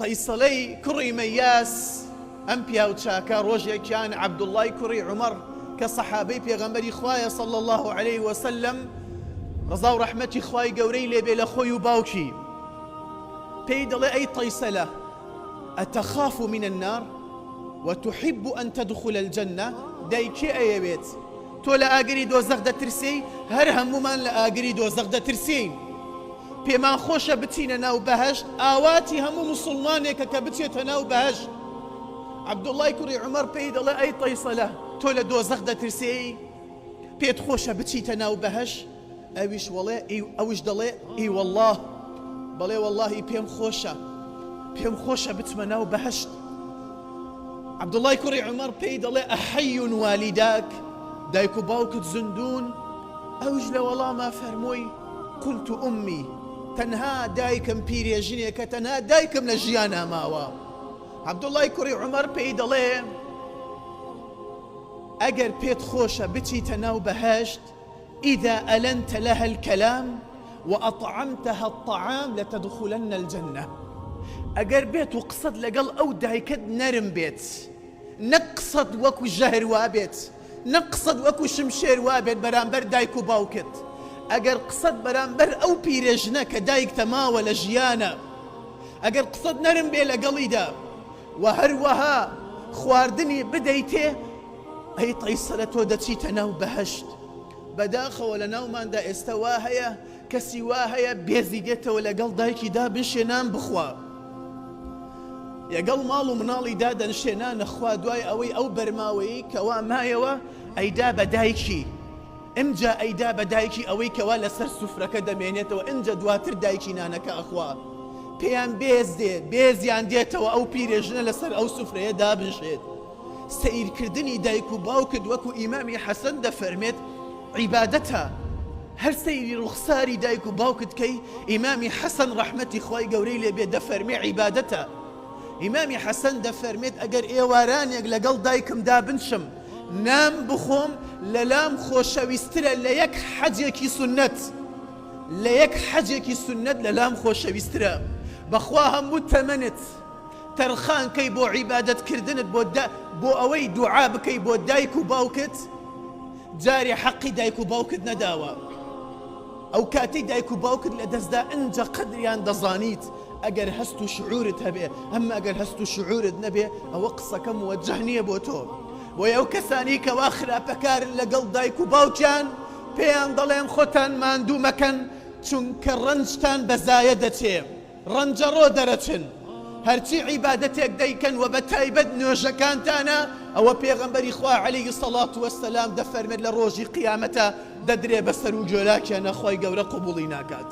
تەیسەڵەی کوڕی مەیاس ئەم پیاو چاکە ڕۆژێکیان عەبدوڵڵای کوڕی عومەر کە سەحابەی پێغەمبەری خوایە صلی الله عليه وسلم ڕزا و ڕەحمەتی خوای گەورەی لێبێ لە خۆی و باوکی پێی دەڵێ ئەی تەیسەلە ئەتەخاف من النار وتحب أن تدخل الجنة دایکێ ئەیەوێت تۆ لە ئاگری دۆزەخ دەترسی هەر هەمومان لە ئاگری دۆزەخ دەترسین پێمان خۆشە بچینە ناو بەهەشت ئاواتی هەموو موسڵمانێکە کە بچێتە ناو بەهەشت عەبدوڵڵای کوڕی عومەر پێی دەڵێ ئەی تەیسەلە تۆ لە دۆزەخ دەترسی پێت خۆشە بچیتە ناو بەهەشت ئەویش دەڵێ ئی وەڵڵاه بەڵێ وەڵڵاهی پێم خۆشە بچمە ناو بەهەشت عەبدوڵڵای کوڕی عومەر پێی دەڵێ ئەحەی والیداک دایک و باوکت زندون ئەوش لە وەڵاما فەرمووی قلت ئومی تەنها دایکم پیرێژنێکە تەنها دایکم لە ژیانە ماوە عەبدوڵڵای کوڕی عومەر پێی دەڵێ ئەگەر پێت خۆشە بچیتە ناو بەهەشت إذا ألنت لها الكلام وأطعمتها الطعام لتدخلن الجنة ئەگەر بێت و قسەت لەگەڵ ئەو دایکت نەرم بێت نەقسەت وەکو ژەهر وابێت نەقسەت وەکو شمشێر وابێت بەرامبەر دایک و باوکت ئەگەر قسەت بەرامبەر ئەو پیرێژنە کە دایکتە ماوە لە ژیانە ئەگەر قسەت نەرم بێ لەگەڵیدا و هەروەها خواردنی بدەیتێ ئەی تەیسەلە تۆ دەچیتە ناو بەهەشت بەداخەوە لە ناوماندا ئێستا وا هەیە کەسی وا هەیە بێزی دێتەوە لەگەڵ دایکیدا بنشێنان بخوا یەگەڵ ماڵ و مناڵیدا دەنشێنانە خوا دوای ئەوەی ئەو بەرماوەیی کەوا مایەوە ئەیدا بە دایکی ئەمجا ئەیدا بە دایکی ئەوەی کەوا لەسەر سوفرەکە دەمێنێتەوە ئەنجا دواتر دایکی نانەکە ئەخوا پێیان بێز دێت بێزیان دێتەوە ئەو پیرێژنە لەسەر ئەو سوفرەیە دابنشێت سەیرکردنی دایک و باوکت وەکو ئیمامی حەسەن دەفەرمێت عیبادەتە هەر سەیری ڕوخساری دایک و باوکت کەی ئیمامی حەسەن ڕەحمەتی خوای گەورەی لێبێ دەفەرمێ عیبادەتە ئیمامی حەسەن دەفەرمێت ئەگەر ئێوارانێک لەگەڵ دایکمدا بنشم نام بخۆم لەلام خۆشەویسترە لە یەک حەجێکی سونەت لە یەک حەجێکی سونەت لەلام خۆشەویسترە بەخوا هەموو تەمەنت تەرخانکەی بۆ عیبادەتکردنت بۆ ئەوەی دوعا بکەی بۆ دایک و باوکت جارێ حەقی دایک و باوکت نەداوە ئەو کاتی دایک و باوکت لە دەستدا ئەنجە قەدریان دەزانیت ئەگەر هەست و شعورت هەبێ ئەمما ئەگەر هەست و شعورت نەبێ ئەوە قسەکە موەجه نییە بۆ تۆ بۆیە ئەو کەسانی کەوا خراپەکارن لەگەڵ دایک و باوکیان پێیان دەڵێن خۆتان ماندوو مەکەن چونکە ڕەنجتان بەزایە دەچێ ڕەنجەڕۆ دەرەچن هەرچی عیبادەتێک دەیکەن و بە تایبەت نوێژەکانتانە ئەوە پێغەمبەری خوا عەلەیهی سەڵات وەسەلام دەفەرمێت لە ڕۆژی قیامەتە دەدرێ بەسەر و جۆلاکیانە خوای گەورە قبوڵی ناکات